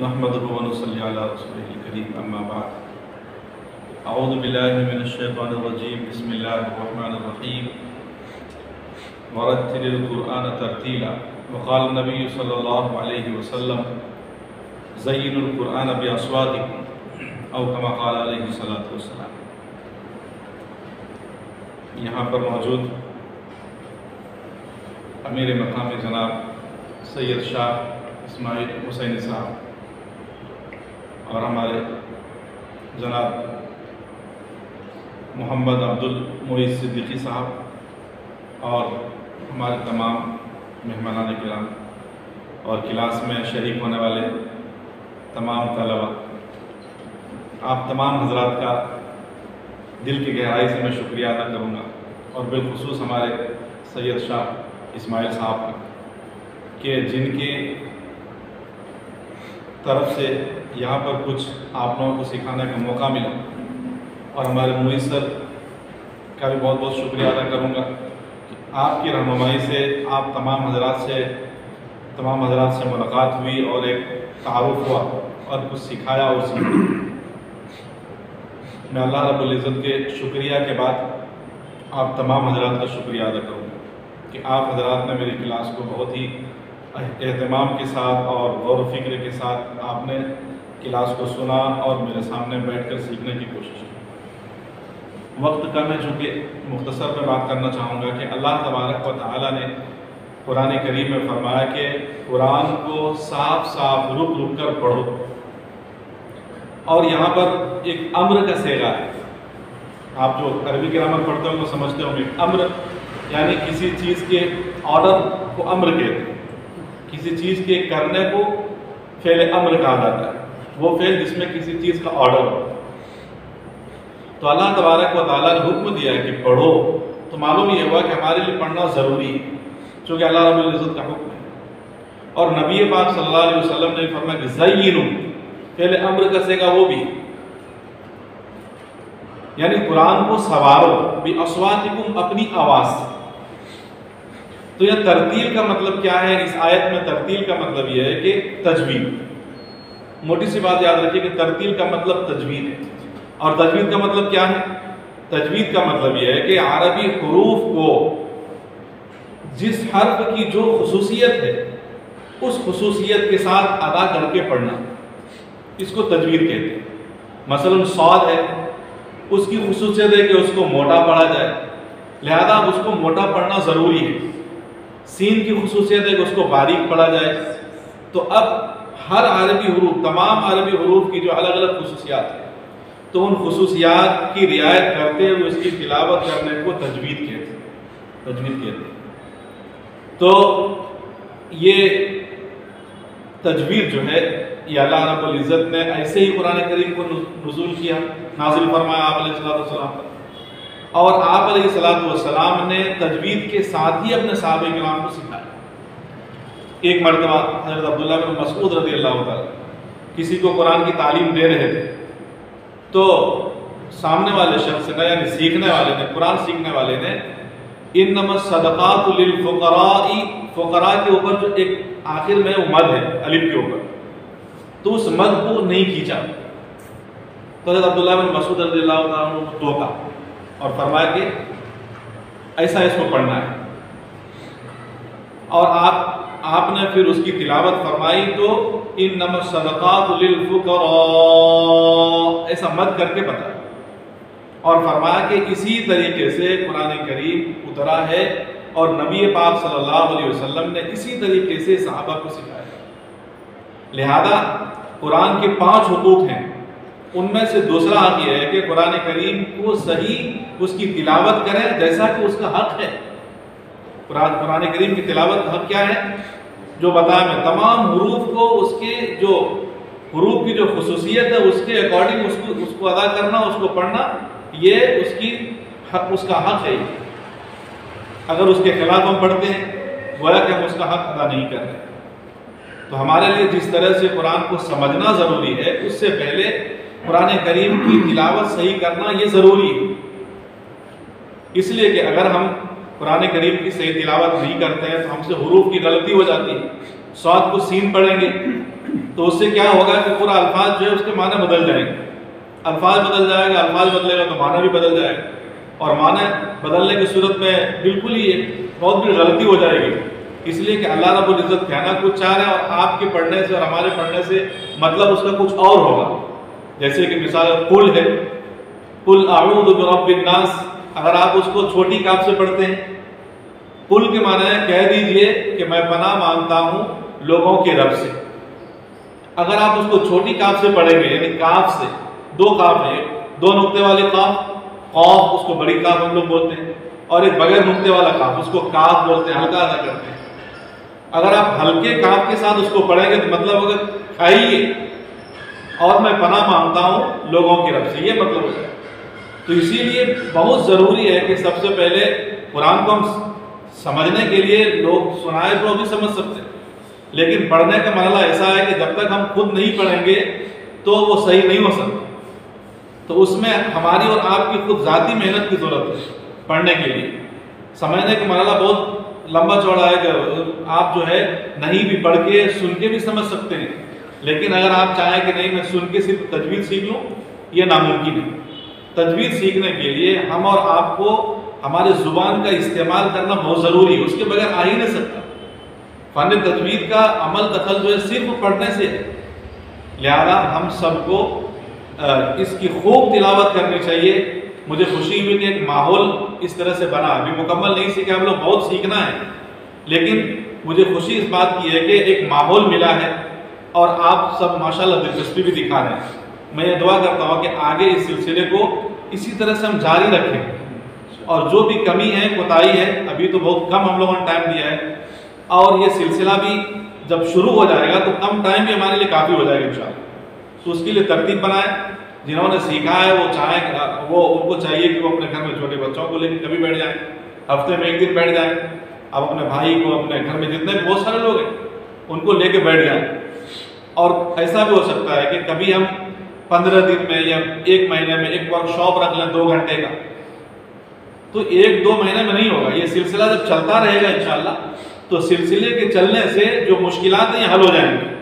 نحمده ونصلي على رسوله الكريم اما بعد اعوذ بالله من الشيطان الرجيم بسم الله الرحمن الرحيم ورتل القرآن ترتيلا وقال النبي صلى الله عليه وسلم زينوا القرآن بأصواتكم او كما قال عليه الصلاة والسلام۔ یہاں پر موجود امیر مقام جناب سید شاہ اسماعیل حسین صاحب اور ہمارے جناب محمد عبد المعیز صدیقی صاحب اور ہمارے تمام مہمانان کرام اور کلاس میں شریک ہونے والے تمام طلباء، آپ تمام حضرات کا دل کی گہرائی سے میں شکریہ ادا کروں گا، اور بالخصوص ہمارے سید شاہ اسماعیل صاحب کا کہ جن کی طرف سے یہاں پر کچھ آپ لوگوں کو سکھانے کا موقع ملا، اور ہمارے معیز سر کا بھی بہت بہت شکریہ ادا کروں گا کہ آپ کی رہنمائی سے آپ تمام حضرات سے ملاقات ہوئی اور ایک تعارف ہوا اور کچھ سکھایا اور سیکھا۔ میں اللہ رب العزت کے شکریہ کے بعد آپ تمام حضرات کا شکریہ ادا کروں گا کہ آپ حضرات نے میری کلاس کو بہت ہی اہتمام کے ساتھ اور غور و فکر کے ساتھ آپ نے کلاس کو سنا اور میرے سامنے بیٹھ کر سیکھنے کی کوشش کی۔ وقت کم ہے چونکہ مختصر میں بات کرنا چاہوں گا کہ اللہ تبارک و تعالیٰ نے قرآن کریم میں فرمایا کہ قرآن کو صاف صاف رک کر پڑھو، اور یہاں پر ایک امر کا صیغہ ہے۔ آپ جو عربی گرامر پڑھتے ہوں وہ سمجھتے ہوں گے، امر یعنی کسی چیز کے آرڈر کو امر کہتے ہیں، کسی چیز کے کرنے کو فعل امر کہا جاتا ہے، وہ فعل جس میں کسی چیز کا آرڈر ہو۔ تو اللہ تبارک و تعالیٰ نے حکم دیا ہے کہ پڑھو، تو معلوم یہ ہوا کہ ہمارے لیے پڑھنا ضروری ہے چونکہ اللہ رب العزت کا حکم ہے، اور نبی پاک صلی اللہ علیہ وسلم نے فرمایا کہ زینوا، فعل امر کا صیغہ وہ بھی، یعنی قرآن کو سوارو باصواتکم، اپنی آواز سے۔ تو یہ ترتیل کا مطلب کیا ہے؟ اس آیت میں ترتیل کا مطلب یہ ہے کہ تجوید۔ موٹی سی بات یاد رکھیے کہ ترتیل کا مطلب تجوید ہے، اور تجوید کا مطلب کیا ہے؟ تجوید کا مطلب یہ ہے کہ عربی حروف کو جس حرف کی جو خصوصیت ہے اس خصوصیت کے ساتھ ادا کر کے پڑھنا، اس کو تجوید کہتے ہیں۔ مثلا صاد ہے، اس کی خصوصیت ہے کہ اس کو موٹا پڑھا جائے، لہذا اس کو موٹا پڑھنا ضروری ہے۔ سین کی خصوصیت ہے کہ اس کو باریک پڑھا جائے۔ تو اب ہر عربی حروف، تمام عربی حروف کی جو الگ الگ خصوصیات ہیں، تو ان خصوصیات کی رعایت کرتے ہوئے اس کی تلاوت کرنے کو تجوید کہتے ہیں۔ تو یہ تجوید جو ہے یہ اللہ رب العزت نے ایسے ہی قرآن کریم کو نازل فرمایا آپ علیہ السلام پر، اور آپ علیہ السلام نے تجوید کے ساتھ ہی اپنے صحابہ کرام کو سکھایا۔ ایک مرتبہ حضرت عبداللہ بن مسعود رضی اللہ تعالیٰ کسی کو قرآن کی تعلیم دے رہے تھے، تو سامنے والے شخص نے، یعنی سیکھنے والے نے، قرآن سیکھنے والے نے انما الصدقات للفقراء، فقراء کے اوپر جو ایک آخر میں وہ مد ہے الف کے اوپر، تو اس مد کو نہیں کھینچا۔ تو حضرت عبداللہ بن مسعود رضی اللہ تعالیٰ عنہ کو ٹوکا اور فرمایا کہ ایسا اس کو پڑھنا ہے، اور آپ نے پھر اس کی تلاوت فرمائی تو انما الصدقات للفقراء ایسا مد کر کے بتایا، اور فرمایا کہ اسی طریقے سے قرآن کریم اترا ہے، اور نبی پاک صلی اللہ علیہ وسلم نے اسی طریقے سے صحابہ کو سکھایا۔ لہذا قرآن کے 5 حقوق ہیں، ان میں سے دوسرا حق یہ ہے کہ قرآن کریم کو صحیح اس کی تلاوت کریں جیسا کہ اس کا حق ہے۔ قرآن کریم کی تلاوت کا حق کیا ہے؟ جو بتایا میں، تمام حروف کو اس کے جو حروف کی جو خصوصیت ہے اس کے اکارڈنگ اس کو ادا کرنا، اس کو پڑھنا، یہ اس کا حق ہے۔ اگر اس کے خلاف ہم پڑھتے ہیں گویا کہ ہم اس کا حق ادا نہیں کر رہے۔ تو ہمارے لیے جس طرح سے قرآن کو سمجھنا ضروری ہے، اس سے پہلے قرآن کریم کی تلاوت صحیح کرنا یہ ضروری ہے، اس لیے کہ اگر ہم قرآن کریم کی صحیح تلاوت نہیں کرتے ہیں تو ہم سے حروف کی غلطی ہو جاتی ہے۔ صاد کو سین پڑھیں گے تو اس سے کیا ہوگا کہ پورا الفاظ جو ہے اس کے معنی بدل جائیں گے، الفاظ بدل جائے گا، الفاظ بدلے گا تو معنی بھی بدل جائے گا، اور معنی بدلنے کی صورت میں بالکل ہی بہت بڑی غلطی ہو جائے گی، اس لیے کہ اللہ رب العزت کہنا کچھ چاہ رہے ہیں اور آپ کے پڑھنے سے اور ہمارے پڑھنے سے مطلب اس کا کچھ اور ہوگا. جیسے کہ مثال قل ہے، قل اعوذ برب الناس، اگر آپ اس کو چھوٹی کاف سے پڑھتے ہیں، قل کے معنی ہے کہہ دیجئے کہ میں پناہ مانگتا ہوں لوگوں کے رب سے. اگر آپ اس کو چھوٹی کاف سے پڑھیں گے، یعنی کاف سے، دو کاف ہیں، دو نقطے والی کاف، قاف اس کو بڑی کاف ہم لوگ بولتے ہیں، اور ایک بغیر نقطے والا کاف اس کو کاف بولتے ہیں، ہلکا ادا کرتے ہیں. اگر آپ ہلکے کاف کے ساتھ اس کو پڑھیں گے تو مطلب ہوگا کھائیے اور میں پناہ مانگتا ہوں لوگوں کے رب سے، یہ مطلب ہوتا ہے. تو اسی لیے بہت ضروری ہے کہ سب سے پہلے قرآن کو ہم سمجھنے کے لیے لوگ سنائے تو بھی سمجھ سکتے ہیں، لیکن پڑھنے کا مرحلہ ایسا ہے کہ جب تک ہم خود نہیں پڑھیں گے تو وہ صحیح نہیں ہو سکتا. تو اس میں ہماری اور آپ کی خود ذاتی محنت کی ضرورت ہے پڑھنے کے لیے. سمجھنے کا مرحلہ بہت لمبا چوڑا ہے کہ آپ جو ہے نہیں بھی پڑھ کے سن کے بھی سمجھ سکتے ہیں، لیکن اگر آپ چاہیں کہ نہیں میں سن کے صرف تجوید سیکھ لوں، یہ ناممکن ہے. تجوید سیکھنے کے لیے ہم اور آپ کو ہمارے زبان کا استعمال کرنا بہت ضروری ہے، اس کے بغیر آ ہی نہیں سکتا. فن تجوید کا عمل دخل جو ہے صرف پڑھنے سے ہے. لہذا ہم سب کو اس کی خوب تلاوت کرنی چاہیے. مجھے خوشی ہوئی کہ ایک ماحول اس طرح سے بنا، ابھی مکمل نہیں سیکھا، ہم لوگ بہت سیکھنا ہے، لیکن مجھے خوشی اس بات کی ہے کہ ایک ماحول ملا ہے اور آپ سب ماشاءاللہ دلچسپی بھی دکھا رہے ہیں. میں یہ دعا کرتا ہوں کہ آگے اس سلسلے کو اسی طرح سے ہم جاری رکھیں، اور جو بھی کمی ہے کوتاہی ہے، ابھی تو بہت کم ہم لوگوں نے ٹائم دیا ہے، اور یہ سلسلہ بھی جب شروع ہو جائے گا تو کم ٹائم بھی ہمارے لیے کافی ہو جائے گا انشاءاللہ. تو اس کے لیے ترتیب بنائیں. جنہوں نے سیکھا ہے وہ چاہیں وہ ان کو چاہیے کہ وہ اپنے گھر میں چھوٹے بچوں کو لے کے کبھی بیٹھ جائیں، ہفتے میں ایک دن بیٹھ جائیں. اب اپنے بھائی کو، اپنے گھر میں جتنے بہت سارے لوگ ہیں ان کو لے کے بیٹھ جائیں. اور ایسا بھی ہو سکتا ہے کہ کبھی ہم 15 دن میں یا ایک مہینے میں ایک ورکشاپ رکھ لیں 2 گھنٹے کا. تو 1-2 مہینے میں نہیں ہوگا، یہ سلسلہ جب چلتا رہے گا انشاءاللہ تو سلسلے کے چلنے سے جو مشکلات ہیں یہ حل ہو جائیں گے.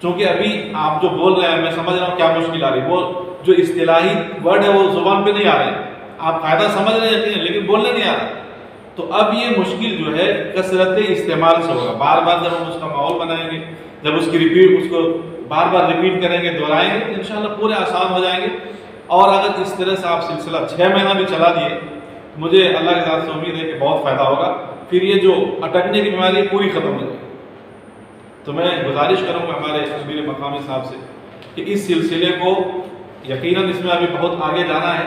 چونکہ ابھی آپ جو بول رہے ہیں میں سمجھ رہا ہوں کیا مشکل آ رہی ہے، وہ جو اصطلاحی ورڈ ہے وہ زبان پہ نہیں آ رہے ہیں، آپ قاعدہ سمجھ رہے ہیں لیکن بولنے نہیں آ رہا. تو اب یہ مشکل جو ہے کثرت استعمال سے ہوگا. بار بار جب ہم اس کا ماحول بنائیں گے، جب اس کی ریپیٹ، اس کو بار بار ریپیٹ کریں گے، دہرائیں گے، تو انشاءاللہ پورے آسان ہو جائیں گے. اور اگر اس طرح سے آپ سلسلہ 6 مہینہ بھی چلا دیے، مجھے اللہ کے ذات سے امید ہے کہ بہت فائدہ ہوگا. پھر یہ جو اٹکنے کی بیماری ہے پوری ختم ہو جائے. تو میں گزارش کروں گا ہمارے امیر مقامی صاحب سے کہ اس سلسلے کو یقیناً اس میں ابھی بہت آگے جانا ہے.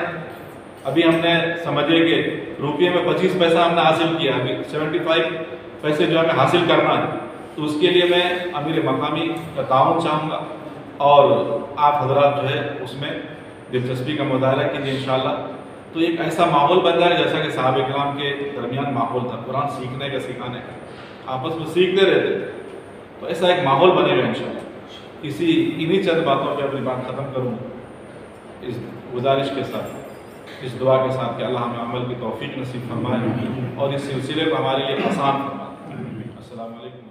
ابھی ہم نے سمجھے کہ روپیے میں 25 پیسہ ہم نے حاصل کیا، ابھی 75 پیسے جو ہمیں حاصل کرنا ہے. تو اس کے لیے میں امیر مقامی کا تعاون چاہوں گا، اور آپ حضرات جو ہے اس میں دلچسپی کا مظاہرہ کیجیے انشاءاللہ. تو ایک ایسا ماحول بن جائے جیسا کہ صحابہ کرام کے درمیان ماحول تھا قرآن سیکھنے کا، سکھانے کا، آپس میں سیکھتے رہتے تھے. تو ایسا ایک ماحول بنے گا انشاءاللہ. انہی چند باتوں پہ اپنی بات ختم کروں اس گزارش کے ساتھ، اس دعا کے ساتھ کہ اللہ ہمیں عمل کی توفیق نصیب فرمائے اور اس سلسلے کو ہمارے لیے آسان فرمائے. السلام علیکم.